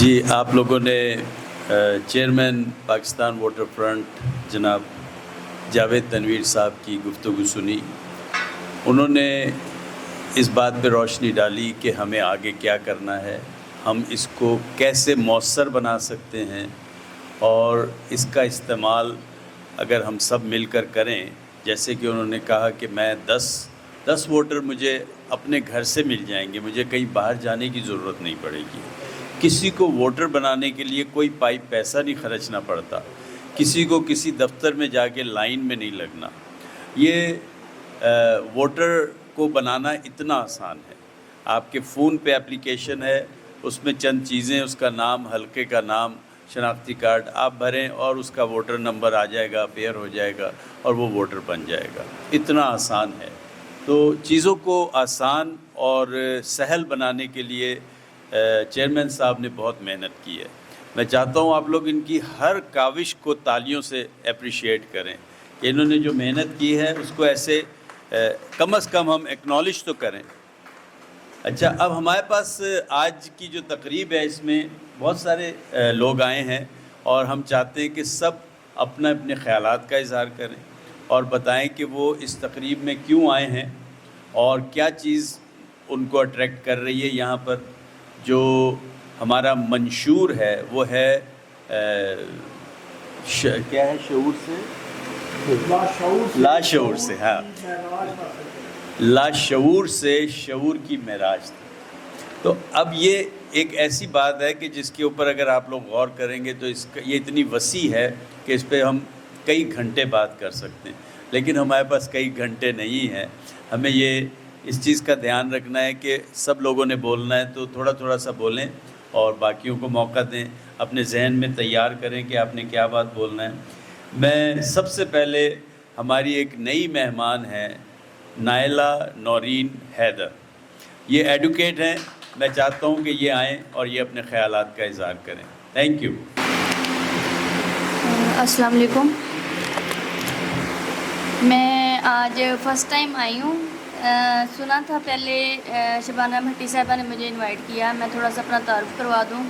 جی آپ لوگوں نے چیئرمین پاکستان واٹر فرنٹ جناب جاوید تنویر صاحب کی گفتگو سنی. انہوں نے اس بات پہ روشنی ڈالی کہ ہمیں آگے کیا کرنا ہے، ہم اس کو کیسے مؤثر بنا سکتے ہیں اور اس کا استعمال اگر ہم سب مل کر کریں. جیسے کہ انہوں نے کہا کہ میں 10 ووٹر مجھے اپنے گھر سے مل جائیں گے، مجھے کہیں باہر جانے کی ضرورت نہیں پڑے گی. کسی کو ووٹر بنانے کے لیے کوئی پیسہ نہیں خرچنا پڑتا، کسی کو کسی دفتر میں جا کے لائن میں نہیں لگنا. یہ ووٹر کو بنانا اتنا آسان ہے. آپ کے فون پہ اپلیکیشن ہے، اس میں چند چیزیں، اس کا نام، حلقے کا نام، شناختی کارڈ آپ بھریں اور اس کا ووٹر نمبر آ جائے گا، پیئر ہو جائے گا اور وہ ووٹر بن جائے گا. اتنا آسان ہے. تو چیزوں کو آسان اور سہل بنانے کے لیے چیئرمین صاحب نے بہت محنت کی ہے. میں چاہتا ہوں آپ لوگ ان کی ہر کاوش کو تالیوں سے اپریشیٹ کریں کہ انہوں نے جو محنت کی ہے اس کو ایسے کم از کم ہم ایکنالج تو کریں. اچھا، اب ہمارے پاس آج کی جو تقریب ہے اس میں بہت سارے لوگ آئے ہیں اور ہم چاہتے ہیں کہ سب اپنے اپنے خیالات کا اظہار کریں اور بتائیں کہ وہ اس تقریب میں کیوں آئے ہیں اور کیا چیز ان کو اٹریکٹ کر رہی ہے. یہاں پر جو ہمارا منشور ہے وہ ہے کیا ہے؟ شعور سے لاشعور سے. ہاں، لاشعور سے شعور کی معراج. تو اب یہ ایک ایسی بات ہے کہ جس کے اوپر اگر آپ لوگ غور کریں گے تو یہ اتنی وسیع ہے کہ اس پہ ہم کئی گھنٹے بات کر سکتے ہیں، لیکن ہمارے پاس کئی گھنٹے نہیں ہیں. ہمیں اس چیز کا دھیان رکھنا ہے کہ سب لوگوں نے بولنا ہے تو تھوڑا تھوڑا سا بولیں اور باقیوں کو موقع دیں، اپنے ذہن میں تیار کریں کہ آپ نے کیا بات بولنا ہے. میں سب سے پہلے ہماری ایک نئی مہمان ہے نائلہ نورین حیدر. یہ ایڈوکیٹ ہیں. میں چاہتا ہوں کہ یہ آئیں اور یہ اپنے خیالات کا اظہار کریں. Thank you. السلام علیکم. میں آج فرسٹ ٹائم آئی ہوں. سنا تھا پہلے شبانہ بھٹی صاحبہ نے مجھے انوائٹ کیا. میں تھوڑا سا اپنا تعارف کروا دوں.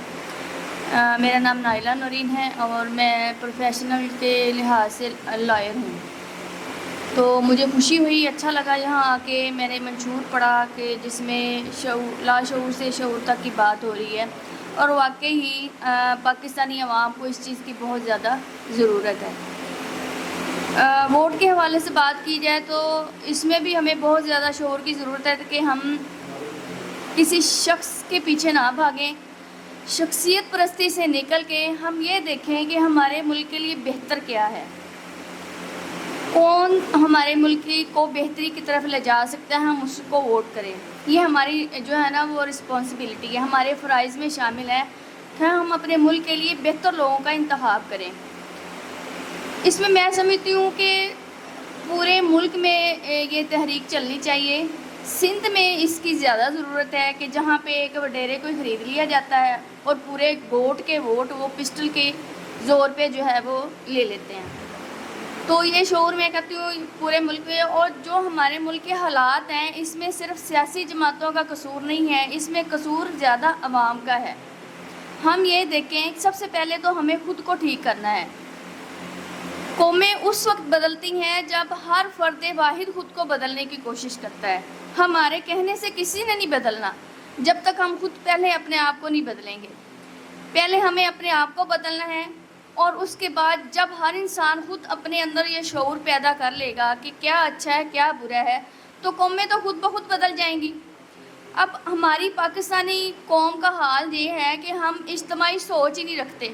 میرا نام نائلہ نورین ہے اور میں پروفیشنل کے لحاظ سے لائر ہوں. تو مجھے خوشی ہوئی، اچھا لگا یہاں آ کے. میں نے منشور پڑھا کہ جس میں لاشعور سے شعور تک کی بات ہو رہی ہے اور واقعی ہی پاکستانی عوام کو اس چیز کی بہت زیادہ ضرورت ہے. ووٹ کے حوالے سے بات کی جائے تو اس میں بھی ہمیں بہت زیادہ شعور کی ضرورت ہے کہ ہم کسی شخص کے پیچھے نہ بھاگیں. شخصیت پرستی سے نکل کے ہم یہ دیکھیں کہ ہمارے ملک کے لیے بہتر کیا ہے، کون ہمارے ملک کو بہتری کی طرف لے جا سکتا ہے، ہم اس کو ووٹ کریں. یہ ہماری جو ہے نا وہ رسپانسبلٹی ہے، ہمارے فرائض میں شامل ہے کہ ہم اپنے ملک کے لیے بہتر لوگوں کا انتخاب کریں. اس میں سمجھتی ہوں کہ پورے ملک میں یہ تحریک چلنی چاہیے. سندھ میں اس کی زیادہ ضرورت ہے کہ جہاں پہ ایک وڈیرے کو خرید لیا جاتا ہے اور پورے گوٹ کے ووٹ وہ پسٹل کے زور پہ جو ہے وہ لے لیتے ہیں. تو یہ شعور میں کہتی ہوں پورے ملک میں. اور جو ہمارے ملک کے حالات ہیں اس میں صرف سیاسی جماعتوں کا قصور نہیں ہے، اس میں قصور زیادہ عوام کا ہے. ہم یہ دیکھیں، سب سے پہلے تو ہمیں خود کو ٹھیک کرنا ہے. قومیں اس وقت بدلتی ہیں جب ہر فرد واحد خود کو بدلنے کی کوشش کرتا ہے. ہمارے کہنے سے کسی نے نہیں بدلنا جب تک ہم خود پہلے اپنے آپ کو نہیں بدلیں گے. پہلے ہمیں اپنے آپ کو بدلنا ہے اور اس کے بعد جب ہر انسان خود اپنے اندر یہ شعور پیدا کر لے گا کہ کیا اچھا ہے کیا برا ہے تو قومیں تو خود بخود بدل جائیں گی. اب ہماری پاکستانی قوم کا حال یہ ہے کہ ہم اجتماعی سوچ ہی نہیں رکھتے.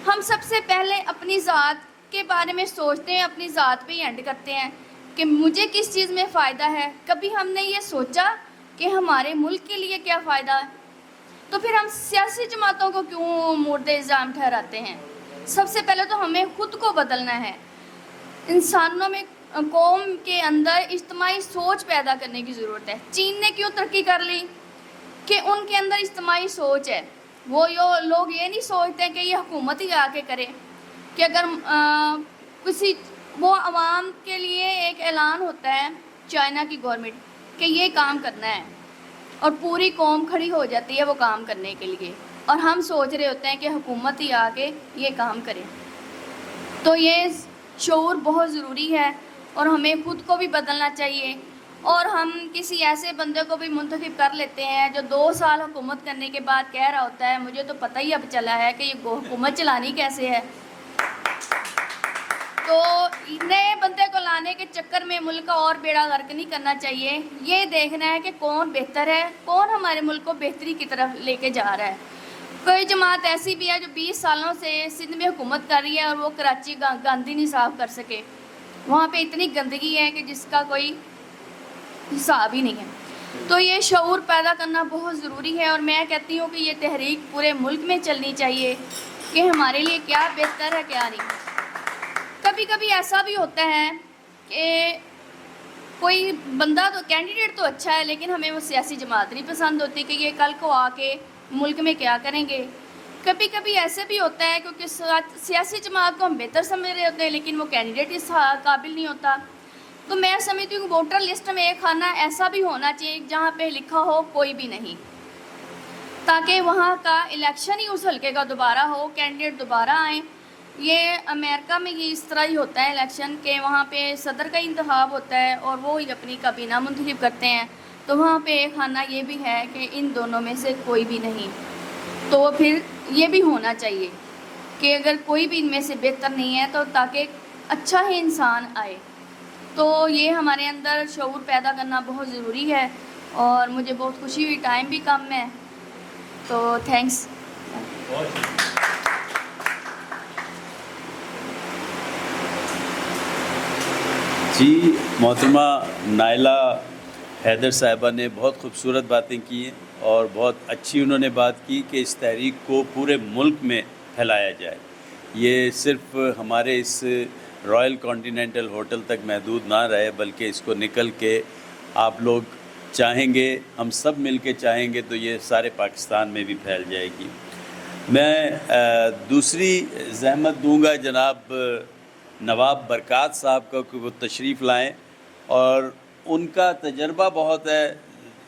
ہم سب سے پہلے اپنی ذات کے بارے میں سوچتے ہیں، اپنی ذات پہ ہی اینڈ کرتے ہیں کہ مجھے کس چیز میں فائدہ ہے. کبھی ہم نے یہ سوچا کہ ہمارے ملک کے لیے کیا فائدہ ہے؟ تو پھر ہم سیاسی جماعتوں کو کیوں مورد الزام ٹھہراتے ہیں؟ سب سے پہلے تو ہمیں خود کو بدلنا ہے. انسانوں میں، قوم کے اندر اجتماعی سوچ پیدا کرنے کی ضرورت ہے. چین نے کیوں ترقی کر لی؟ کہ ان کے اندر اجتماعی سوچ ہے. وہ لوگ یہ نہیں سوچتے کہ یہ حکومت ہی آ کے کرے، کہ اگر وہ عوام کے لیے ایک اعلان ہوتا ہے چائنا کی گورنمنٹ کہ یہ کام کرنا ہے اور پوری قوم کھڑی ہو جاتی ہے وہ کام کرنے کے لیے. اور ہم سوچ رہے ہوتے ہیں کہ حکومت ہی آ کے یہ کام کرے. تو یہ شعور بہت ضروری ہے اور ہمیں خود کو بھی بدلنا چاہیے. اور ہم کسی ایسے بندے کو بھی منتخب کر لیتے ہیں جو 2 سال حکومت کرنے کے بعد کہہ رہا ہوتا ہے مجھے تو پتہ ہی اب چلا ہے کہ یہ حکومت چلانی کیسے ہے. تو نئے بندے کو لانے کے چکر میں ملک کا اور بیڑا غرق نہیں کرنا چاہیے. یہ دیکھنا ہے کہ کون بہتر ہے, کون ہمارے ملک کو بہتری کی طرف لے کے جا رہا ہے. کوئی جماعت ایسی بھی ہے جو 20 سالوں سے سندھ میں حکومت کر رہی ہے اور وہ کراچی گاندھی نہیں صاف کر سکے. وہاں پہ اتنی گندگی ہے کہ جس کا کوئی حساب ہی نہیں ہے. تو یہ شعور پیدا کرنا بہت ضروری ہے اور میں کہتی ہوں کہ یہ تحریک پورے ملک میں چلنی چاہیے کہ ہمارے لیے کیا بہتر ہے کیا نہیں. کبھی کبھی ایسا بھی ہوتا ہے کہ کوئی بندہ تو کینڈیڈیٹ تو اچھا ہے لیکن ہمیں وہ سیاسی جماعت نہیں پسند ہوتی کہ یہ کل کو آ کے ملک میں کیا کریں گے. کبھی کبھی ایسے بھی ہوتا ہے کیونکہ سیاسی جماعت کو ہم بہتر سمجھ رہے ہوتے ہیں لیکن وہ کینڈیڈیٹ اس قابل نہیں ہوتا. تو میں سمجھتی ہوں کہ ووٹر لسٹ میں ایک خانہ ایسا بھی ہونا چاہیے جہاں پہ لکھا ہو کوئی بھی نہیں, تاکہ وہاں کا الیکشن ہی اس حلقے کا دوبارہ ہو, کینڈیڈیٹ دوبارہ آئیں. یہ امریکہ میں یہ اس طرح ہی ہوتا ہے الیکشن کہ وہاں پہ صدر کا انتخاب ہوتا ہے اور وہ ہی اپنی کابینہ منتخب کرتے ہیں. تو وہاں پہ ایک خانہ یہ بھی ہے کہ ان دونوں میں سے کوئی بھی نہیں. تو پھر یہ بھی ہونا چاہیے کہ اگر کوئی بھی ان میں سے بہتر نہیں ہے تو تاکہ اچھا ہی انسان آئے. تو یہ ہمارے اندر شعور پیدا کرنا بہت ضروری ہے اور مجھے بہت خوشی ہوئی, ٹائم بھی کم ہے. تو تھینکس. جی, محترمہ نائلہ حیدر صاحبہ نے بہت خوبصورت باتیں کی ہیں اور بہت اچھی انہوں نے بات کی کہ اس تحریک کو پورے ملک میں پھیلایا جائے. یہ صرف ہمارے اس رائل کانٹیننٹل ہوٹل تک محدود نہ رہے بلکہ اس کو نکل کے آپ لوگ چاہیں گے, ہم سب مل کے چاہیں گے تو یہ سارے پاکستان میں بھی پھیل جائے گی. میں دوسری زحمت دوں گا جناب نواب برکات صاحب کا کہ وہ تشریف لائیں اور ان کا تجربہ بہت ہے,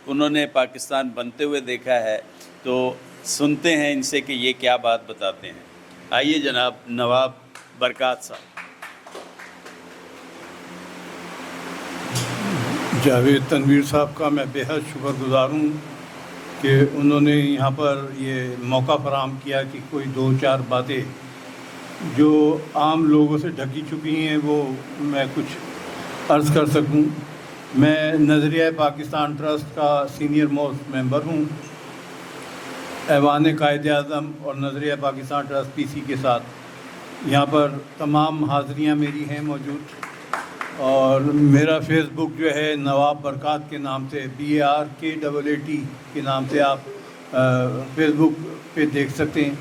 انہوں نے پاکستان بنتے ہوئے دیکھا ہے. تو سنتے ہیں ان سے کہ یہ کیا بات بتاتے ہیں. آئیے جناب نواب برکات صاحب. جاوید تنویر صاحب کا میں بے حد شکر گزار ہوں کہ انہوں نے یہاں پر یہ موقع فراہم کیا کہ کوئی 2-4 باتیں جو عام لوگوں سے ڈھکی چکی ہیں وہ میں کچھ عرض کر سکوں. میں نظریہ پاکستان ٹرسٹ کا سینئر موسٹ ممبر ہوں. ایوان قائد اعظم اور نظریہ پاکستان ٹرسٹ پی سی کے ساتھ یہاں پر تمام حاضریاں میری ہیں موجود. اور میرا فیس بک جو ہے نواب برکات کے نام سے BARKAAT کے نام سے آپ فیس بک پہ دیکھ سکتے ہیں.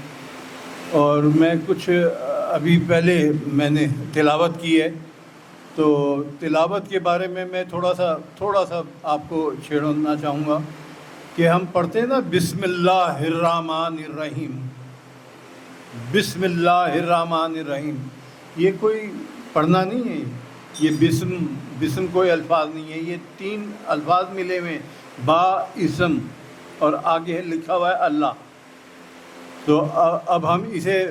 اور میں کچھ ابھی پہلے میں نے تلاوت کی ہے تو تلاوت کے بارے میں تھوڑا سا آپ کو چھیڑنا چاہوں گا کہ ہم پڑھتے ہیں نا بسم اللہ الرحمن الرحیم, بسم اللہ الرحمن الرحیم. یہ کوئی پڑھنا نہیں ہے, یہ بسم کوئی الفاظ نہیں ہے, یہ 3 الفاظ ملے ہوئے با اسم اور آگے لکھا ہوا ہے اللہ. تو اب ہم اسے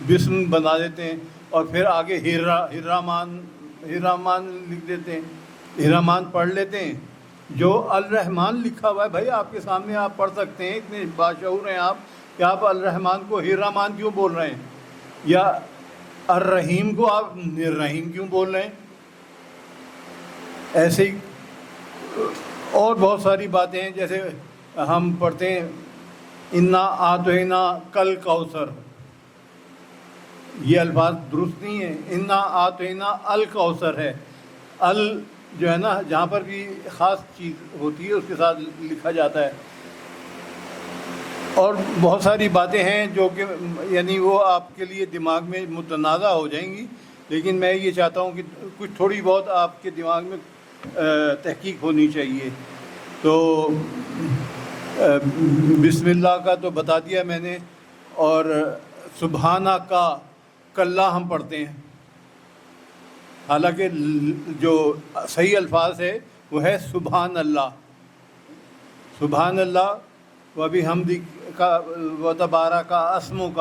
بسم بنا دیتے ہیں اور پھر آگے ہررحمان لکھ دیتے ہیں, ہررحمان پڑھ لیتے ہیں. جو الرحمن لکھا ہوا ہے بھائی آپ کے سامنے آپ پڑھ سکتے ہیں, اتنے باشعور ہیں آپ کہ آپ الرحمن کو ہررحمان کیوں بول رہے ہیں, یا الرحیم کو آپ نررحیم کیوں بول رہے ہیں. ایسے ہی اور بہت ساری باتیں ہیں, جیسے ہم پڑھتے ہیں انا آتینا کل کوثر, یہ الفاظ درست نہیں ہے, انا آتینا الکوثر ہے. ال جو ہے نا جہاں پر بھی خاص چیز ہوتی ہے اس کے ساتھ لکھا جاتا ہے. اور بہت ساری باتیں ہیں جو کہ یعنی وہ آپ کے لیے دماغ میں متنازع ہو جائیں گی, لیکن میں یہ چاہتا ہوں کہ کچھ تھوڑی بہت آپ کے دماغ میں تحقیق ہونی چاہیے. تو بسم اللہ کا تو بتا دیا میں نے, اور سبحانہ کا کلّا ہم پڑھتے ہیں, حالانکہ جو صحیح الفاظ ہے وہ ہے سبحان اللہ. سبحان اللہ و بحمدہ کا و تبارک اسمک،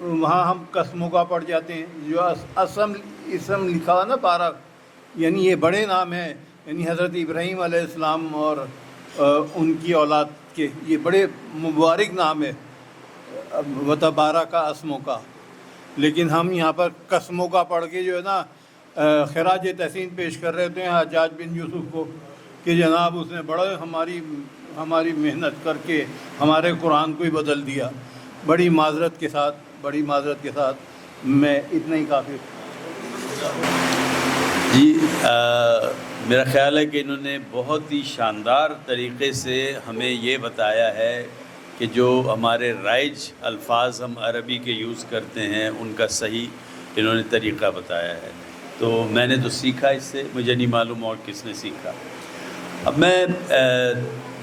وہاں ہم قسموں کا پڑھ جاتے ہیں. جو اسم لکھا ہوا نا بارک، یعنی یہ بڑے نام ہیں، یعنی حضرت ابراہیم علیہ السلام اور ان کی اولاد کے یہ بڑے مبارک نام ہے و تبارک اسمک. لیکن ہم یہاں پر قسموں کا پڑھ کے جو ہے نا خراج تحسین پیش کر رہے ہوتے ہیں حجاج بن یوسف کو کہ جناب اس نے بڑا ہماری محنت کر کے ہمارے قرآن کو ہی بدل دیا. بڑی معذرت کے ساتھ میں اتنا ہی کافی. جی میرا خیال ہے کہ انہوں نے بہت ہی شاندار طریقے سے ہمیں یہ بتایا ہے کہ جو ہمارے رائج الفاظ ہم عربی کے یوز کرتے ہیں ان کا صحیح انہوں نے طریقہ بتایا ہے. تو میں نے تو سیکھا اس سے، مجھے نہیں معلوم اور کس نے سیکھا. اب میں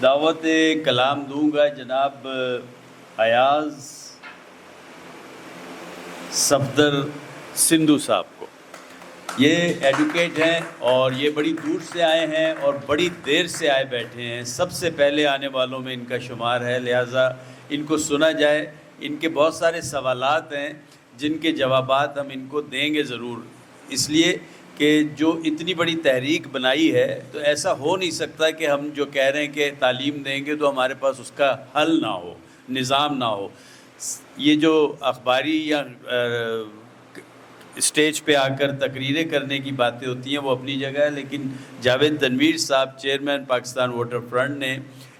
دعوت کلام دوں گا جناب ایاز صفدر سندھو صاحب کو. یہ ایڈوکیٹ ہیں اور یہ بڑی دور سے آئے ہیں اور بڑی دیر سے آئے بیٹھے ہیں، سب سے پہلے آنے والوں میں ان کا شمار ہے، لہٰذا ان کو سنا جائے. ان کے بہت سارے سوالات ہیں جن کے جوابات ہم ان کو دیں گے ضرور، اس لیے کہ جو اتنی بڑی تحریک بنائی ہے تو ایسا ہو نہیں سکتا کہ ہم جو کہہ رہے ہیں کہ تعلیم دیں گے تو ہمارے پاس اس کا حل نہ ہو، نظام نہ ہو. یہ جو اخباری یا اسٹیج پہ آ کر تقریریں کرنے کی باتیں ہوتی ہیں وہ اپنی جگہ ہے، لیکن جاوید تنویر صاحب چیئرمین پاکستان ووٹر فرنٹ نے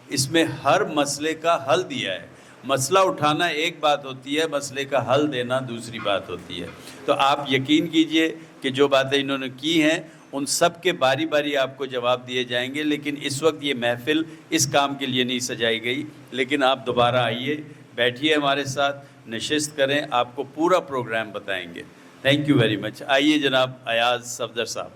اس میں ہر مسئلے کا حل دیا ہے. مسئلہ اٹھانا ایک بات ہوتی ہے، مسئلے کا حل دینا دوسری بات ہوتی ہے. تو آپ یقین کیجئے کہ جو باتیں انہوں نے کی ہیں ان سب کے باری باری آپ کو جواب دیے جائیں گے. لیکن اس وقت یہ محفل اس کام کے لیے نہیں سجائی گئی، لیکن آپ دوبارہ آئیے، بیٹھیے ہمارے ساتھ، نشست کریں، آپ کو پورا پروگرام بتائیں گے. Thank you very much. آئیے جناب ایاز صفدر صاحب.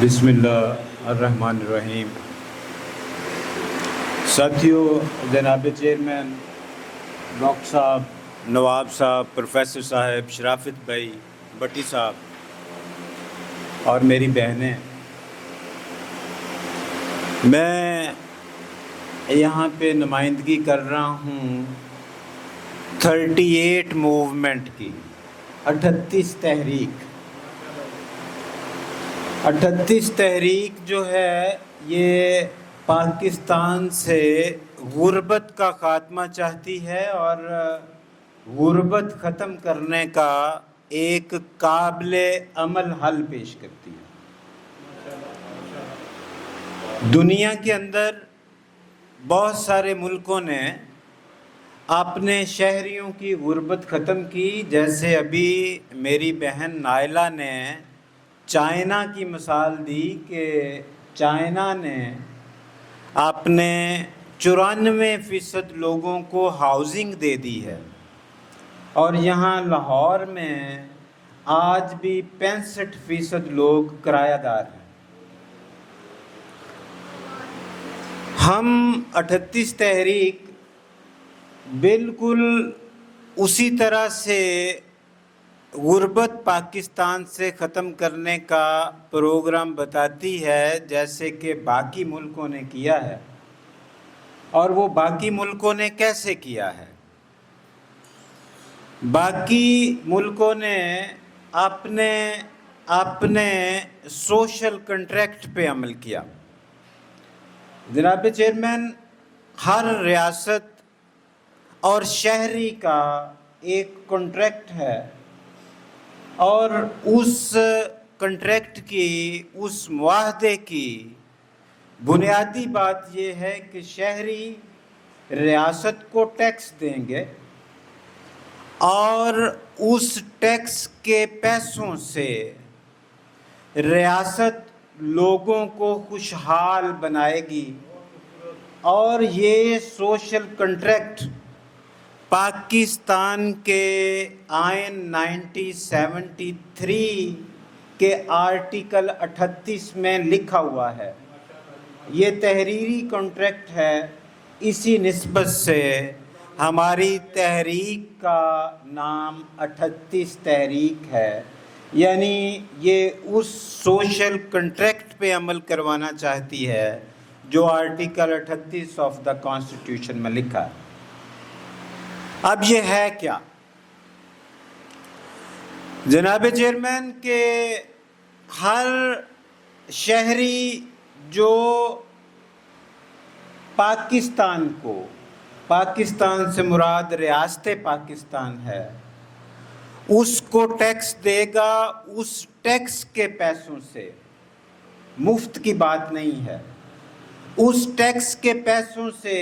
بسم اللہ الرحمن الرحیم. ساتھیو، جناب چیئرمین ڈاکٹر صاحب، نواب صاحب، پروفیسر صاحب، شرافت بھائی، بٹی صاحب اور میری بہنیں، میں یہاں پہ نمائندگی کر رہا ہوں 38 موومنٹ کی، 38 تحریک. 38 تحریک جو ہے یہ پاکستان سے غربت کا خاتمہ چاہتی ہے اور غربت ختم کرنے کا ایک قابل عمل حل پیش کرتی ہے. دنیا کے اندر بہت سارے ملکوں نے اپنے شہریوں کی غربت ختم کی، جیسے ابھی میری بہن نائلہ نے چائنا کی مثال دی کہ چائنا نے اپنے 94% لوگوں کو ہاؤزنگ دے دی ہے، اور یہاں لاہور میں آج بھی 65% لوگ کرایہ دار ہیں. ہم 38 تحریک بالکل اسی طرح سے غربت پاکستان سے ختم کرنے کا پروگرام بتاتی ہے جیسے کہ باقی ملکوں نے کیا ہے. اور وہ باقی ملکوں نے کیسے کیا ہے؟ باقی ملکوں نے اپنے سوشل کنٹریکٹ پہ عمل کیا. جناب چیئرمین، ہر ریاست اور شہری کا ایک کنٹریکٹ ہے، اور اس کنٹریکٹ کی، اس معاہدے کی بنیادی بات یہ ہے کہ شہری ریاست کو ٹیکس دیں گے اور اس ٹیکس کے پیسوں سے ریاست لوگوں کو خوشحال بنائے گی. اور یہ سوشل کنٹریکٹ پاکستان کے آئین 1973 کے آرٹیکل 38 میں لکھا ہوا ہے. یہ تحریری کنٹریکٹ ہے. اسی نسبت سے ہماری تحریک کا نام 38 تحریک ہے، یعنی یہ اس سوشل کنٹریکٹ پہ پہ عمل کروانا چاہتی ہے جو آرٹیکل 38 آف دا کانسٹیٹیوشن میں لکھا ہے۔ اب یہ ہے کیا؟ جناب چیئرمین کہ ہر شہری جو پاکستان کو، پاکستان سے مراد ریاست پاکستان ہے، اس کو ٹیکس دے گا، اس ٹیکس کے پیسوں سے، مفت کی بات نہیں ہے، اس ٹیکس کے پیسوں سے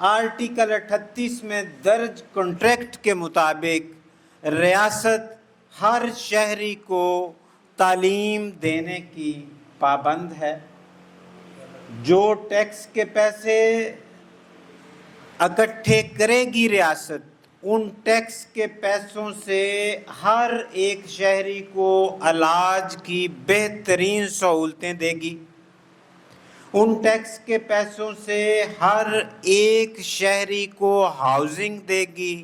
آرٹیکل 38 میں درج کنٹریکٹ کے مطابق ریاست ہر شہری کو تعلیم دینے کی پابند ہے۔ جو ٹیکس کے پیسے اکٹھے کرے گی ریاست، ان ٹیکس کے پیسوں سے ہر ایک شہری کو علاج کی بہترین سہولتیں دے گی، ان ٹیکس کے پیسوں سے ہر ایک شہری کو ہاؤسنگ دے گی،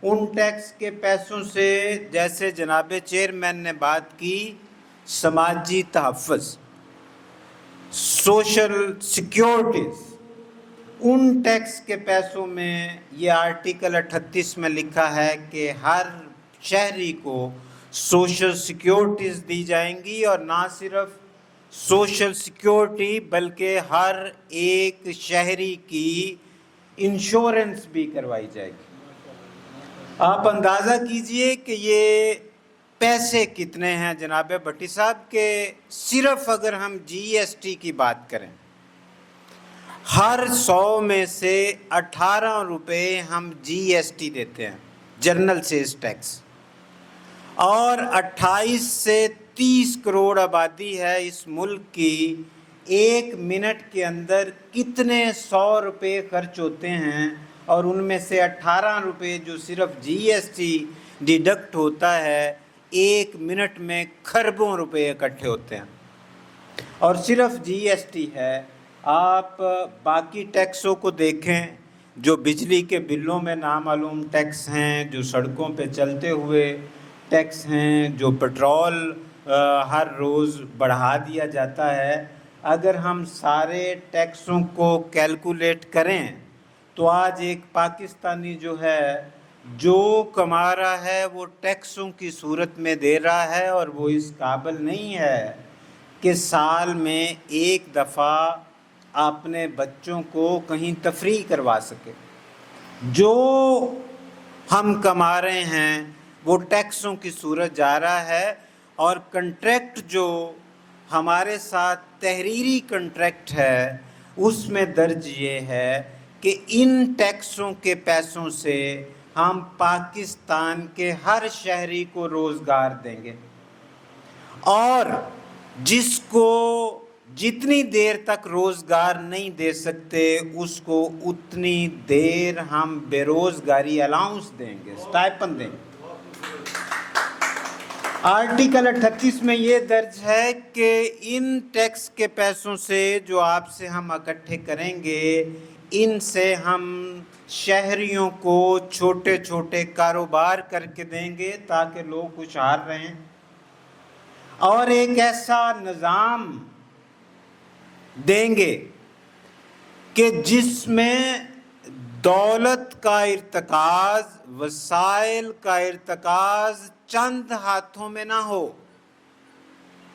ان ٹیکس کے پیسوں سے، جیسے جناب چیئرمین نے بات کی، سماجی تحفظ، سوشل سیکیورٹیز، ان ٹیکس کے پیسوں میں یہ آرٹیکل 38 میں لکھا ہے کہ ہر شہری کو سوشل سیکیورٹیز دی جائیں گی، اور نہ صرف سوشل سیکیورٹی بلکہ ہر ایک شہری کی انشورنس بھی کروائی جائے گی۔ آپ اندازہ کیجئے کہ یہ پیسے کتنے ہیں جناب بھٹی صاحب، کہ صرف اگر ہم جی ایس ٹی کی بات کریں، ہر 100 میں سے 18 روپے ہم جی ایس ٹی دیتے ہیں، جنرل سیلز ٹیکس، اور 28 سے 30 کروڑ آبادی ہے اس ملک کی، 1 منٹ کے اندر کتنے 100 روپے خرچ ہوتے ہیں، اور ان میں سے 18 روپے جو صرف جی ایس ٹی ڈیڈکٹ ہوتا ہے، 1 منٹ میں کھربوں روپے اکٹھے ہوتے ہیں، اور صرف جی ایس ٹی ہے۔ آپ باقی ٹیکسوں کو دیکھیں، جو بجلی کے بلوں میں نامعلوم ٹیکس ہیں، جو سڑکوں پہ چلتے ہوئے ٹیکس ہیں، جو پیٹرول ہر روز بڑھا دیا جاتا ہے، اگر ہم سارے ٹیکسوں کو کیلکولیٹ کریں تو آج ایک پاکستانی جو ہے، جو کما رہا ہے وہ ٹیکسوں کی صورت میں دے رہا ہے، اور وہ اس قابل نہیں ہے کہ سال میں ایک دفعہ اپنے بچوں کو کہیں تفریح کروا سکے۔ جو ہم کما رہے ہیں وہ ٹیکسوں کی صورت جا رہا ہے، اور کنٹریکٹ جو ہمارے ساتھ تحریری کنٹریکٹ ہے اس میں درج یہ ہے کہ ان ٹیکسوں کے پیسوں سے ہم پاکستان کے ہر شہری کو روزگار دیں گے، اور جس کو جتنی دیر تک روزگار نہیں دے سکتے اس کو اتنی دیر ہم بے روزگاری الاؤنس دیں گے، سٹائپن دیں گے۔ آرٹیکل 38 میں یہ درج ہے کہ ان ٹیکس کے پیسوں سے جو آپ سے ہم اکٹھے کریں گے، ان سے ہم شہریوں کو چھوٹے چھوٹے کاروبار کر کے دیں گے تاکہ لوگ خوشحال رہیں، اور ایک ایسا نظام دیں گے کہ جس میں دولت کا ارتکاز، وسائل کا ارتکاز چند ہاتھوں میں نہ ہو۔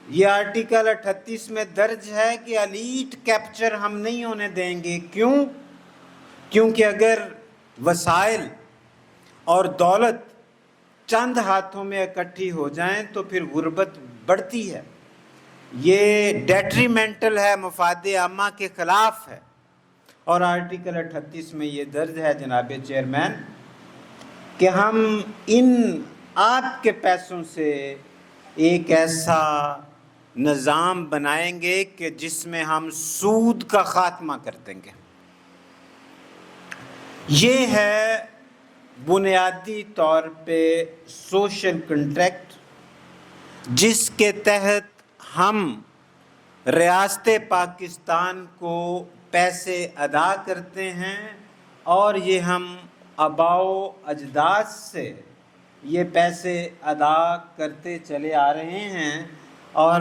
یہ آرٹیکل 38 میں درج ہے کہ ایلیٹ کیپچر ہم نہیں ہونے دیں گے۔ کیوں؟ کیونکہ اگر وسائل اور دولت چند ہاتھوں میں اکٹھی ہو جائیں تو پھر غربت بڑھتی ہے، یہ ڈیٹریمنٹل ہے، مفاد عامہ کے خلاف ہے۔ اور آرٹیکل 38 میں یہ درج ہے جناب چیئرمین کہ ہم ان آپ کے پیسوں سے ایک ایسا نظام بنائیں گے کہ جس میں ہم سود کا خاتمہ کر دیں گے۔ یہ ہے بنیادی طور پہ سوشل کنٹریکٹ، جس کے تحت ہم ریاست پاکستان کو پیسے ادا کرتے ہیں، اور یہ ہم آباء و اجداد سے یہ پیسے ادا کرتے چلے آ رہے ہیں، اور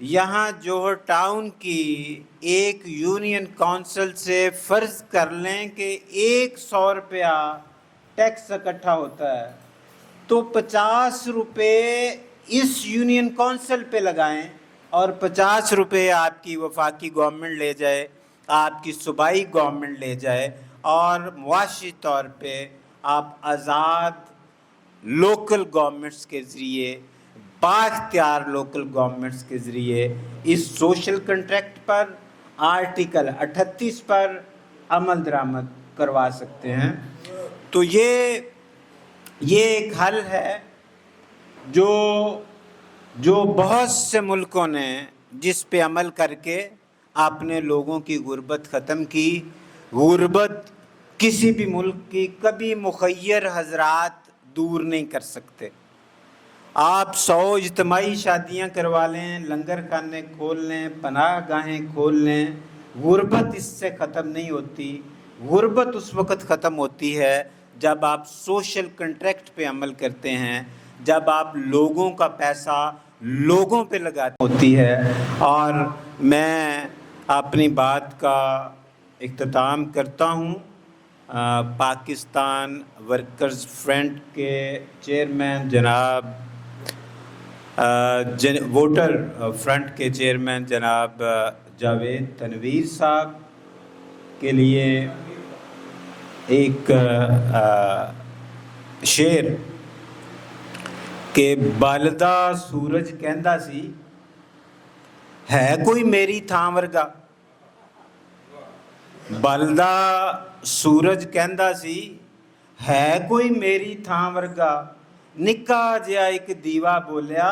یہاں جوہر ٹاؤن کی ایک یونین کونسل سے فرض کر لیں کہ 100 روپیہ ٹیکس اکٹھا ہوتا ہے تو 50 روپے اس یونین کونسل پہ لگائیں اور 50 روپے آپ کی وفاقی گورنمنٹ لے جائے، آپ کی صوبائی گورنمنٹ لے جائے، اور معاشی طور پہ آپ آزاد لوکل گورنمنٹس کے ذریعے، بااختیار لوکل گورنمنٹس کے ذریعے اس سوشل کنٹریکٹ پر، آرٹیکل 38 پر عمل درآمد کروا سکتے ہیں۔ تو یہ ایک حل ہے جو بہت سے ملکوں نے جس پہ عمل کر کے اپنے لوگوں کی غربت ختم کی۔ غربت کسی بھی ملک کی کبھی مخیر حضرات دور نہیں کر سکتے۔ آپ 100 اجتماعی شادیاں کروا لیں، لنگر خانے کھول لیں، پناہ گاہیں کھول لیں، غربت اس سے ختم نہیں ہوتی۔ غربت اس وقت ختم ہوتی ہے جب آپ سوشل کنٹریکٹ پہ عمل کرتے ہیں، جب آپ لوگوں کا پیسہ لوگوں پہ لگاتے ہوتی ہے۔ اور میں اپنی بات کا اختتام کرتا ہوں پاکستان ورکرز فرنٹ کے چیئرمین جناب ووٹر فرنٹ کے چیئرمین جناب جاوید تنویر صاحب کے لیے ایک شعر کہ بالدہ سورج کہندا سی ہے کوئی میری تھاں ورگا، بالدہ سورج کہندا سی ہے کوئی میری تھاں ورگا، نکا جہا ایک دیوا بولیا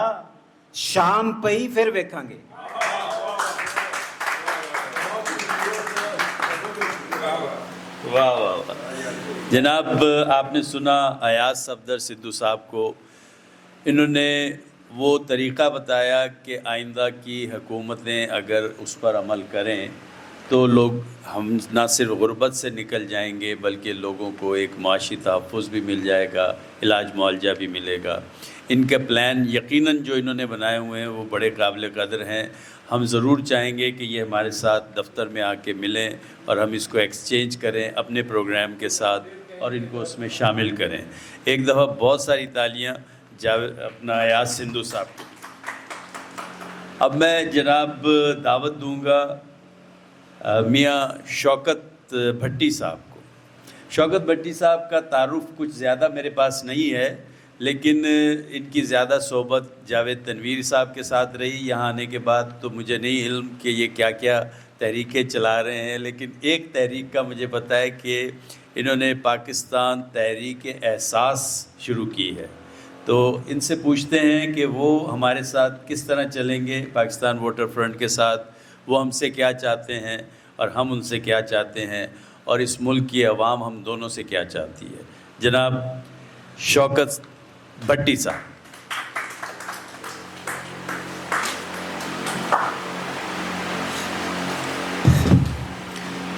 شام پئی پھر ویکھاں گے۔ واہ واہ واہ جناب، آپ نے سنا ایاز صفدر سدھو صاحب کو، انہوں نے وہ طریقہ بتایا کہ آئندہ کی حکومتیں اگر اس پر عمل کریں تو ہم نہ صرف غربت سے نکل جائیں گے بلکہ لوگوں کو ایک معاشی تحفظ بھی مل جائے گا، علاج معالجہ بھی ملے گا۔ ان کے پلان یقیناً جو انہوں نے بنائے ہوئے ہیں وہ بڑے قابل قدر ہیں۔ ہم ضرور چاہیں گے کہ یہ ہمارے ساتھ دفتر میں آ کے ملیں اور ہم اس کو ایکسچینج کریں اپنے پروگرام کے ساتھ اور ان کو اس میں شامل کریں۔ ایک دفعہ بہت ساری تالیاں اپنا ایاز سندھو صاحب کو۔ اب میں جناب دعوت دوں گا میاں شوکت بھٹی صاحب کو۔ شوکت بھٹی صاحب کا تعارف کچھ زیادہ میرے پاس نہیں ہے، لیکن ان کی زیادہ صحبت جاوید تنویر صاحب کے ساتھ رہی۔ یہاں آنے کے بعد تو مجھے نہیں علم کہ یہ کیا کیا تحریکیں چلا رہے ہیں، لیکن ایک تحریک کا مجھے پتہ ہے کہ انہوں نے پاکستان تحریک احساس شروع کی ہے۔ تو ان سے پوچھتے ہیں کہ وہ ہمارے ساتھ کس طرح چلیں گے، پاکستان ووٹر فرنٹ کے ساتھ، وہ ہم سے کیا چاہتے ہیں اور ہم ان سے کیا چاہتے ہیں، اور اس ملک کی عوام ہم دونوں سے کیا چاہتی ہے۔ جناب شوکت بھٹی صاحب۔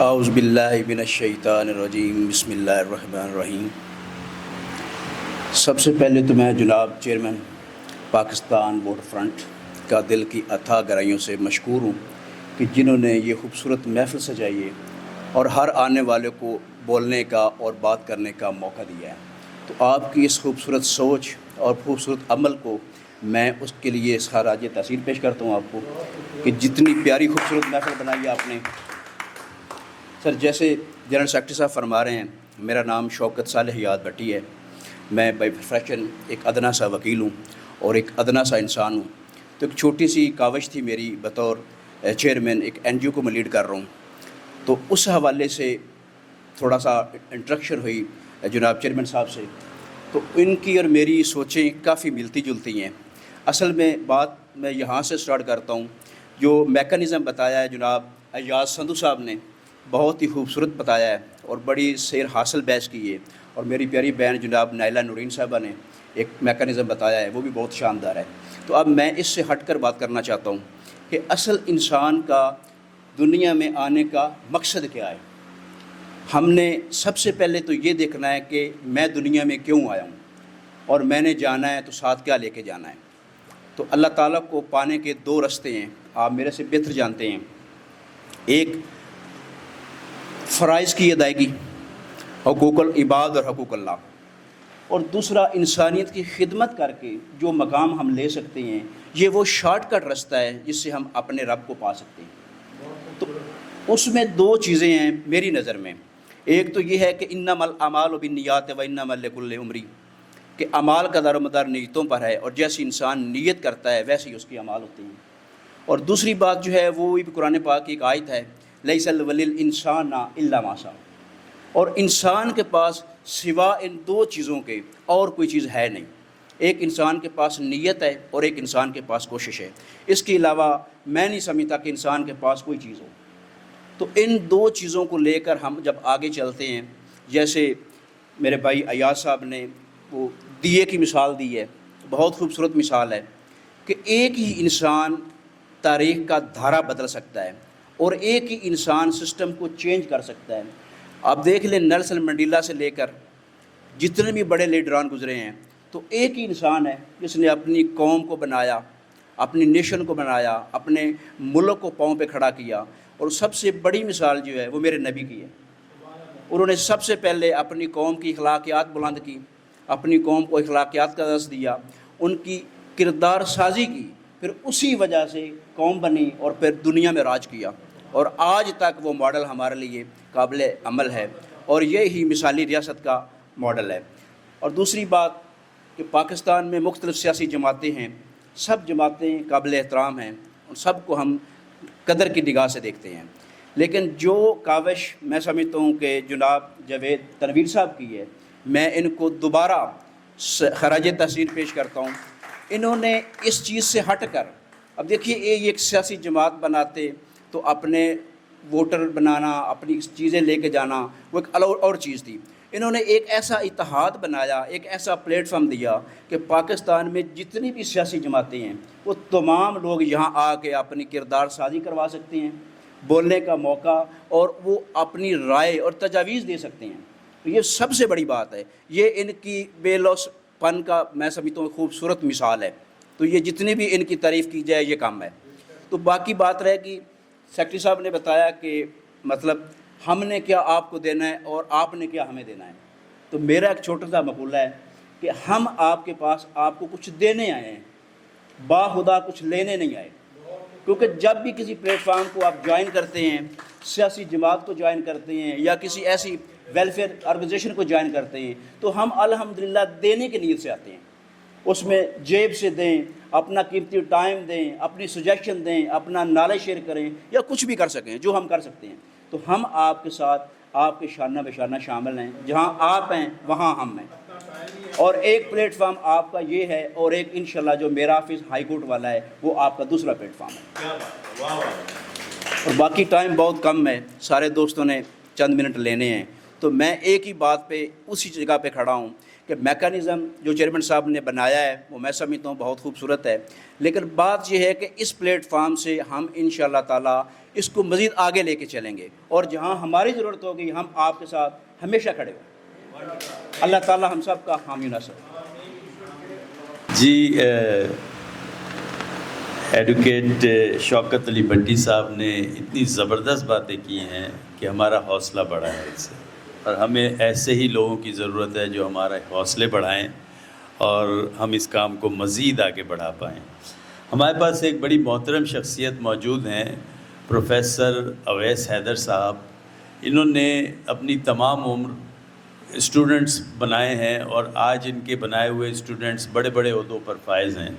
اعوذ باللہ من الشیطان الرجیم، بسم اللہ الرحمن الرحیم۔ سب سے پہلے تو میں جناب چیئرمین پاکستان ووٹر فرنٹ کا دل کی اتھاہ گہرائیوں سے مشکور ہوں کہ جنہوں نے یہ خوبصورت محفل سجائی ہے اور ہر آنے والے کو بولنے کا اور بات کرنے کا موقع دیا ہے۔ تو آپ کی اس خوبصورت سوچ اور خوبصورت عمل کو میں اس کے لیے خراج تحسین پیش کرتا ہوں آپ کو کہ جتنی پیاری خوبصورت محفل بنائی ہے آپ نے۔ سر، جیسے جنرل سیکرٹری صاحب فرما رہے ہیں، میرا نام شوکت صالح یاد بھٹی ہے۔ میں بائی پروفیشن ایک ادنا سا وکیل ہوں اور ایک ادنا سا انسان ہوں۔ تو ایک چھوٹی سی کاوش تھی میری بطور چیئرمین، ایک این جی او کو میں لیڈ کر رہا ہوں، تو اس حوالے سے تھوڑا سا انٹریکشن ہوئی جناب چیئرمین صاحب سے، تو ان کی اور میری سوچیں کافی ملتی جلتی ہیں۔ اصل میں بات میں یہاں سے سٹارٹ کرتا ہوں۔ جو میکانزم بتایا ہے جناب ایاز سندھو صاحب نے، بہت ہی خوبصورت بتایا ہے اور بڑی سیر حاصل بحث کی ہے، اور میری پیاری بہن جناب نائلہ نورین صاحبہ نے ایک میکانزم بتایا ہے، وہ بھی بہت شاندار ہے۔ تو اب میں اس سے ہٹ کر بات کرنا چاہتا ہوں کہ اصل انسان کا دنیا میں آنے کا مقصد کیا ہے۔ ہم نے سب سے پہلے تو یہ دیکھنا ہے کہ میں دنیا میں کیوں آیا ہوں، اور میں نے جانا ہے تو ساتھ کیا لے کے جانا ہے۔ تو اللہ تعالیٰ کو پانے کے دو راستے ہیں۔ آپ میرے سے بہتر جانتے ہیں. ایک فرائض کی ادائیگی، حقوق العباد اور حقوق اللہ، اور دوسرا انسانیت کی خدمت کر کے جو مقام ہم لے سکتے ہیں، یہ وہ شارٹ کٹ رستہ ہے جس سے ہم اپنے رب کو پا سکتے ہیں. تو اس میں دو چیزیں ہیں میری نظر میں. ایک تو یہ ہے کہ انما الاعمال بالنیات و انما لکل امرئ، کہ اعمال کا دار و مدار نیتوں پر ہے، اور جیسی انسان نیت کرتا ہے ویسے ہی اس کے اعمال ہوتے ہیں. اور دوسری بات جو ہے وہ بھی قرآن پاک کی ایک آیت ہے، لیس للانسان الا ما سعی، اور انسان کے پاس سوا ان دو چیزوں کے اور کوئی چیز ہے نہیں. ایک انسان کے پاس نیت ہے اور ایک انسان کے پاس کوشش ہے. اس کے علاوہ میں نہیں سمجھتا کہ انسان کے پاس کوئی چیز ہو. تو ان دو چیزوں کو لے کر ہم جب آگے چلتے ہیں، جیسے میرے بھائی ایاز صاحب نے وہ دیے کی مثال دی ہے، بہت خوبصورت مثال ہے کہ ایک ہی انسان تاریخ کا دھارا بدل سکتا ہے اور ایک ہی انسان سسٹم کو چینج کر سکتا ہے. آپ دیکھ لیں نیلسن منڈیلا سے لے کر جتنے بھی بڑے لیڈران گزرے ہیں، تو ایک ہی انسان ہے جس نے اپنی قوم کو بنایا، اپنی نیشن کو بنایا، اپنے ملک کو پاؤں پہ کھڑا کیا. اور سب سے بڑی مثال جو ہے وہ میرے نبی کی ہے. انہوں نے سب سے پہلے اپنی قوم کی اخلاقیات بلند کی، اپنی قوم کو اخلاقیات کا درس دیا، ان کی کردار سازی کی، پھر اسی وجہ سے قوم بنی اور پھر دنیا میں راج کیا. اور آج تک وہ ماڈل ہمارے لیے قابل عمل ہے، اور یہی مثالی ریاست کا ماڈل ہے. اور دوسری بات کہ پاکستان میں مختلف سیاسی جماعتیں ہیں، سب جماعتیں قابل احترام ہیں، اور سب کو ہم قدر کی نگاہ سے دیکھتے ہیں. لیکن جو کاوش میں سمجھتا ہوں کہ جناب جاوید تنویر صاحب کی ہے، میں ان کو دوبارہ خراج تحسین پیش کرتا ہوں. انہوں نے اس چیز سے ہٹ کر، اب دیکھیے ایک سیاسی جماعت بناتے تو اپنے ووٹر بنانا، اپنی چیزیں لے کے جانا وہ ایک اور چیز تھی. انہوں نے ایک ایسا اتحاد بنایا، ایک ایسا پلیٹ فارم دیا کہ پاکستان میں جتنی بھی سیاسی جماعتیں ہیں وہ تمام لوگ یہاں آ کے اپنی کردار سازی کروا سکتے ہیں، بولنے کا موقع، اور وہ اپنی رائے اور تجاویز دے سکتے ہیں. تو یہ سب سے بڑی بات ہے، یہ ان کی بے لوث پن کا میں سمجھتا ہوں خوبصورت مثال ہے. تو یہ جتنی بھی ان کی تعریف کی جائے یہ کم ہے. تو باقی بات رہے گی، سیکرٹری صاحب نے بتایا کہ مطلب ہم نے کیا آپ کو دینا ہے اور آپ نے کیا ہمیں دینا ہے. تو میرا ایک چھوٹا سا مقولہ ہے کہ ہم آپ کے پاس آپ کو کچھ دینے آئے ہیں، باخدا کچھ لینے نہیں آئے. کیونکہ جب بھی کسی پلیٹ فارم کو آپ جوائن کرتے ہیں، سیاسی جماعت کو جوائن کرتے ہیں یا کسی ایسی ویلفیئر آرگنائزیشن کو جوائن کرتے ہیں، تو ہم الحمدللہ دینے کی نیت سے آتے ہیں. اس میں جیب سے دیں، اپنا قیمتی ٹائم دیں، اپنی سجیشن دیں، اپنا نالج شیئر کریں، یا کچھ بھی کر سکیں جو ہم کر سکتے ہیں. تو ہم آپ کے ساتھ آپ کے شانہ بہ شانہ شامل ہیں، جہاں آپ ہیں وہاں ہم ہیں. اور ایک پلیٹ فارم آپ کا یہ ہے، اور ایک انشاءاللہ جو میرا آفس ہائی کورٹ والا ہے وہ آپ کا دوسرا پلیٹ فارم ہے. اور باقی ٹائم بہت کم ہے، سارے دوستوں نے چند منٹ لینے ہیں. تو میں ایک ہی بات پہ اسی جگہ پہ کھڑا ہوں کہ میکانزم جو چیئرمین صاحب نے بنایا ہے وہ میں سمجھتا ہوں بہت خوبصورت ہے. لیکن بات یہ ہے کہ اس پلیٹ فارم سے ہم انشاءاللہ تعالیٰ اس کو مزید آگے لے کے چلیں گے، اور جہاں ہماری ضرورت ہوگی ہم آپ کے ساتھ ہمیشہ کھڑے ہوں. اللہ تعالیٰ ہم سب کا حامی ناصر. جی ایڈوکیٹ شوکت علی بھٹی صاحب نے اتنی زبردست باتیں کی ہیں کہ ہمارا حوصلہ بڑھا ہے اس سے، اور ہمیں ایسے ہی لوگوں کی ضرورت ہے جو ہمارے حوصلے بڑھائیں اور ہم اس کام کو مزید آگے بڑھا پائیں. ہمارے پاس ایک بڑی محترم شخصیت موجود ہیں، پروفیسر اویس حیدر صاحب. انہوں نے اپنی تمام عمر اسٹوڈنٹس بنائے ہیں، اور آج ان کے بنائے ہوئے اسٹوڈنٹس بڑے بڑے عہدوں پر فائز ہیں.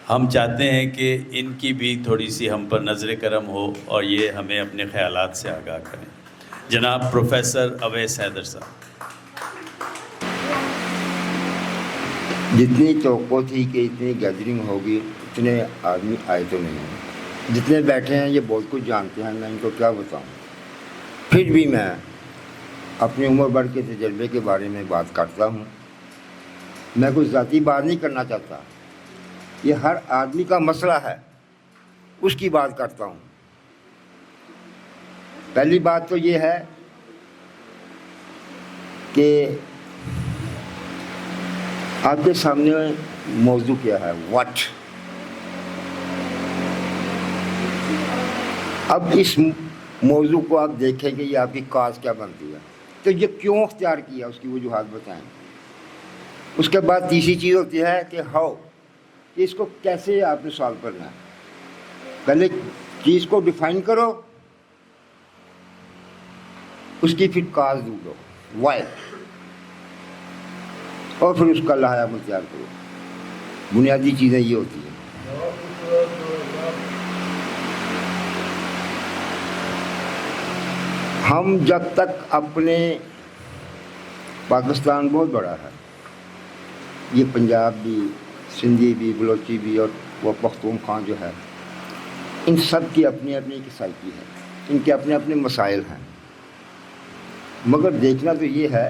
ہم چاہتے ہیں کہ ان کی بھی تھوڑی سی ہم پر نظر کرم ہو اور یہ ہمیں اپنے خیالات سے آگاہ کریں. جناب پروفیسر اویس حیدر صاحب. جتنی توقع تھی کہ اتنی گیدرنگ ہوگی اتنے آدمی آئے تو نہیں ہیں. جتنے بیٹھے ہیں یہ بہت کچھ جانتے ہیں، میں ان کو کیا بتاؤں. پھر بھی میں اپنی عمر بھر کے تجربے کے بارے میں بات کرتا ہوں. میں کوئی ذاتی بات نہیں کرنا چاہتا، یہ ہر آدمی کا مسئلہ ہے، اس کی بات کرتا ہوں. پہلی بات تو یہ ہے کہ آپ کے سامنے موضوع کیا ہے، واٹ. اب اس موضوع کو آپ دیکھیں کہ یہ آپ کی کاز کیا بنتی ہے، تو یہ کیوں اختیار کیا، اس کی وجوہات بتائیں۔ اس کے بعد تیسری چیز ہوتی ہے کہ ہاؤ، کہ اس کو کیسے آپ نے سالو کرنا ہے۔ پہلے چیز کو ڈیفائن کرو، اس کی پھر کاز ڈھونڈو، وائی، اور پھر اس کا لائحہ عمل تیار کرو۔ بنیادی چیزیں یہ ہوتی ہیں۔ ہم جب تک اپنے، پاکستان بہت بڑا ہے، یہ پنجاب بھی، سندھی بھی، بلوچی بھی، اور وہ پختونخوا جو ہے، ان سب کی اپنی اپنی ایک سائیکی ہے، ان کے اپنے اپنے مسائل ہیں۔ مگر دیکھنا تو یہ ہے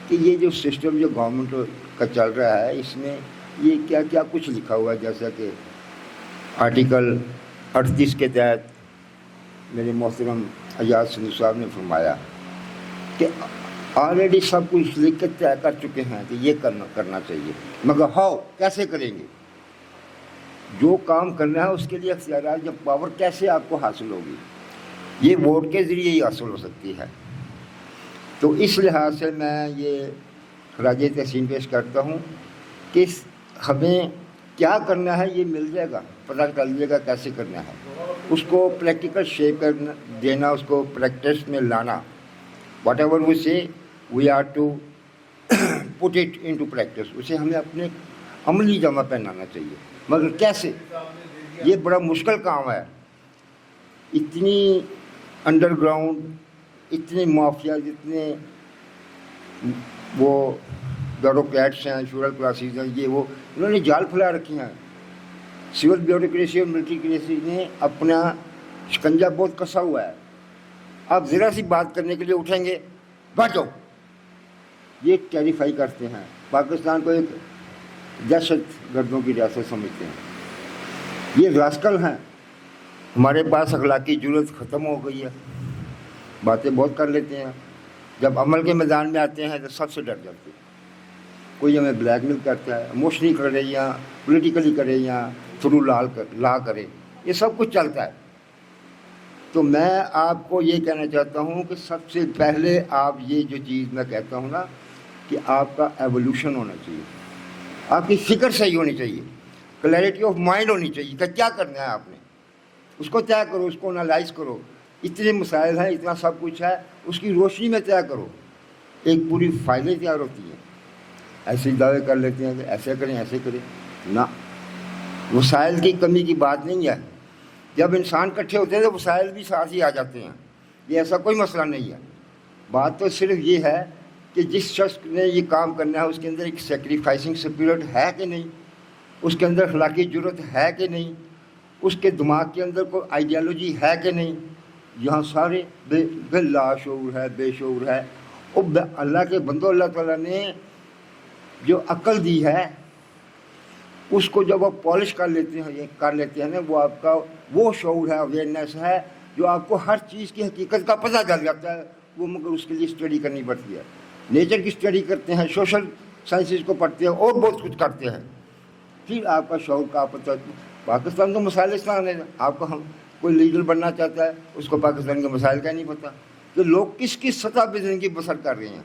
کہ یہ جو سسٹم جو گورنمنٹ کا چل رہا ہے، اس میں یہ کیا کیا کچھ لکھا ہوا ہے، جیسا کہ آرٹیکل 38 کے تحت میرے محترم اجاز سندھی صاحب نے فرمایا کہ آلریڈی سب کچھ لکھ کے طے کر چکے ہیں کہ یہ کرنا چاہیے، مگر ہاؤ، کیسے کریں گے؟ جو کام کرنا ہے اس کے لیے اختیارات، جب پاور کیسے آپ کو حاصل ہوگی؟ یہ ووٹ کے ذریعے ہی حاصل ہو سکتی ہے۔ تو اس لحاظ سے میں یہ خراج تحسین پیش کرتا ہوں کہ ہمیں کیا کرنا ہے یہ مل جائے گا، پتہ کر لیجیے گا کیسے کرنا ہے، اس کو پریکٹیکل شیپ کرنا دینا، اس کو پریکٹس میں لانا۔ What ever we say we are to put it into practice, اسے ہمیں اپنے عملی جامہ پہنانا چاہیے۔ مگر کیسے؟ یہ بڑا مشکل کام ہے۔ اتنی انڈر گراؤنڈ، اتنے مافیا، جتنے وہ بیوروکریٹس ہیں، شورل کلاسز ہیں، یہ وہ انہوں نے جال پھیلا رکھی ہیں۔ سول بیوروکریسی اور ملٹری کریسی نے اپنا شکنجہ بہت کسا ہوا ہے۔ آپ ذرا سی بات کرنے کے لیے اٹھیں گے، بیٹھو، یہ ٹیریفائی کرتے ہیں۔ پاکستان کو ایک دہشت گردوں کی ریاست سمجھتے ہیں۔ یہ راسکل ہیں۔ ہمارے پاس اخلاقی جرأت ختم ہو گئی ہے، باتیں بہت کر لیتے ہیں، جب عمل کے میدان میں آتے ہیں تو سب سے ڈر جاتے ہیں۔ کوئی ہمیں بلیک میل کرتا ہے، ایموشنلی کرے یا پولیٹیکلی کرے یا تھرو لا کرے، یہ سب کچھ چلتا ہے۔ تو میں آپ کو یہ کہنا چاہتا ہوں کہ سب سے پہلے آپ یہ جو چیز میں کہتا ہوں نا، کہ آپ کا ایولیوشن ہونا چاہیے، آپ کی فکر صحیح ہونی چاہیے، کلیئرٹی آف مائنڈ ہونی چاہیے کہ کیا کرنا ہے آپ نے، اس کو طے کرو، اس کو انالائز کرو۔ اتنے مسائل ہیں، اتنا سب کچھ ہے، اس کی روشنی میں طے کرو۔ ایک پوری فائلیں تیار ہوتی ہیں۔ ایسے دعوے کر لیتے ہیں کہ ایسے کریں ایسے کریں، نہ، وسائل کی کمی کی بات نہیں ہے۔ جب انسان اکٹھے ہوتے ہیں تو وسائل بھی ساتھ ہی آ جاتے ہیں، یہ ایسا کوئی مسئلہ نہیں ہے۔ بات تو صرف یہ ہے کہ جس شخص نے یہ کام کرنا ہے اس کے اندر ایک سیکریفائسنگ اسپرٹ ہے کہ نہیں، اس کے اندر اخلاقی جرأت ہے کہ نہیں، اس کے دماغ کے اندر کوئی آئیڈیالوجی ہے کہ نہیں۔ یہاں سارے بے لاشعور ہے، بے شعور ہے۔ اور اللہ کے بندو، اللہ تعالیٰ نے جو عقل دی ہے اس کو جب آپ پالش کر لیتے ہیں نا، وہ آپ کا وہ شعور ہے، اویئرنیس ہے، جو آپ کو ہر چیز کی حقیقت کا پتہ چل جاتا ہے۔ وہ مگر اس کے لیے اسٹڈی کرنی پڑتی ہے۔ نیچر کی اسٹڈی کرتے ہیں، سوشل سائنسز کو پڑھتے ہیں، اور بہت کچھ کرتے ہیں، پھر آپ کا شعور کا پتہ۔ پاکستان کا مسائل اس طرح ہے، آپ کو کوئی لیڈر بننا چاہتا ہے، اس کو پاکستان کے مسائل کا نہیں پتہ کہ لوگ کس کس سطح پہ زندگی بسر کر رہے ہیں،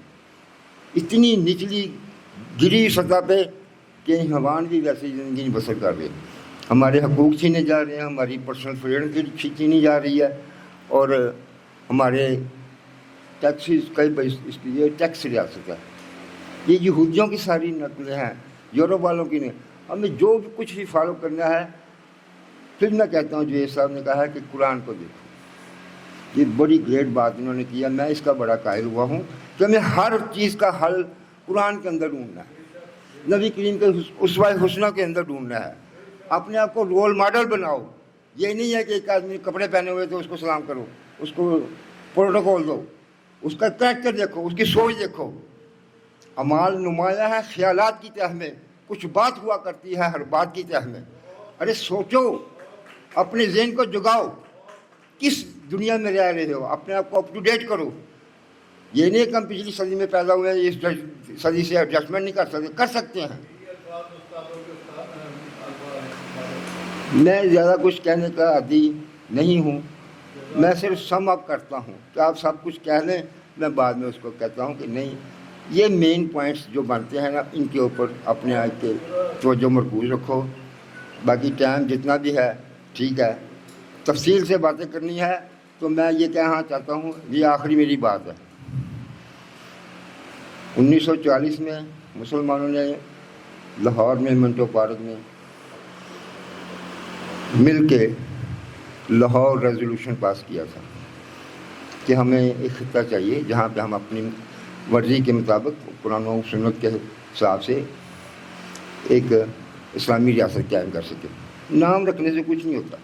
اتنی نچلی گری سطح پہ کہ حیوان بھی ویسی زندگی نہیں بسر کر رہے۔ ہمارے حقوق چھینے جا رہے ہیں، ہماری پرسنل فریڈم چھینی جا رہی ہے، اور ہمارے ٹیکسز کئی اس کی یہ ٹیکس ریاست ہے۔ یہ یہودیوں کی ساری نقلیں ہیں، یورپ والوں کی نہیں۔ ہمیں جو بھی کچھ بھی فالو کرنا ہے، پھر میں کہتا ہوں جو یہ صاحب نے کہا ہے کہ قرآن کو دیکھو، یہ بڑی گریٹ بات انہوں نے کیا۔ میں اس کا بڑا قائل ہوا ہوں کہ ہمیں ہر چیز کا حل قرآن کے اندر ڈھونڈنا ہے، نبی کریم کے اسوہ حسنہ کے اندر ڈھونڈنا ہے۔ اپنے آپ کو رول ماڈل بناؤ۔ یہ نہیں ہے کہ ایک آدمی کپڑے پہنے ہوئے تو اس کو سلام کرو، اس کو پروٹوکول دو، اس کا کریکٹر دیکھو، اس کی سوچ دیکھو۔ اعمال نمایاں ہے خیالات کی تہ میں، کچھ بات ہوا کرتی ہے ہر بات کی تہ میں۔ ارے سوچو، اپنے ذہن کو جگاؤ، کس دنیا میں رہ رہے ہو، اپنے آپ کو اپ ٹو ڈیٹ کرو۔ یہ نہیں کہ ہم پچھلی صدی میں پیدا ہوئے ہیں، اس صدی سے ایڈجسٹمنٹ نہیں کر سکتے ہیں۔ میں زیادہ کچھ کہنے کا عادی نہیں ہوں، میں صرف سم اپ کرتا ہوں کہ آپ سب کچھ کہہ لیں، میں بعد میں اس کو کہتا ہوں کہ نہیں، یہ مین پوائنٹس جو بنتے ہیں نا ان کے اوپر اپنے آپ کے توجہ مرکوز رکھو. باقی ٹائم جتنا بھی ہے ٹھیک ہے، تفصیل سے باتیں کرنی ہے تو میں یہ کہنا چاہتا ہوں، یہ آخری میری بات ہے. 1940 میں مسلمانوں نے لاہور میں منٹو پارک میں مل کے لاہور ریزولوشن پاس کیا تھا کہ ہمیں ایک خطہ چاہیے جہاں پہ ہم اپنی مرضی کے مطابق قرآن و سنت کے حساب سے ایک اسلامی ریاست قائم کر سکیں. نام رکھنے سے کچھ نہیں ہوتا.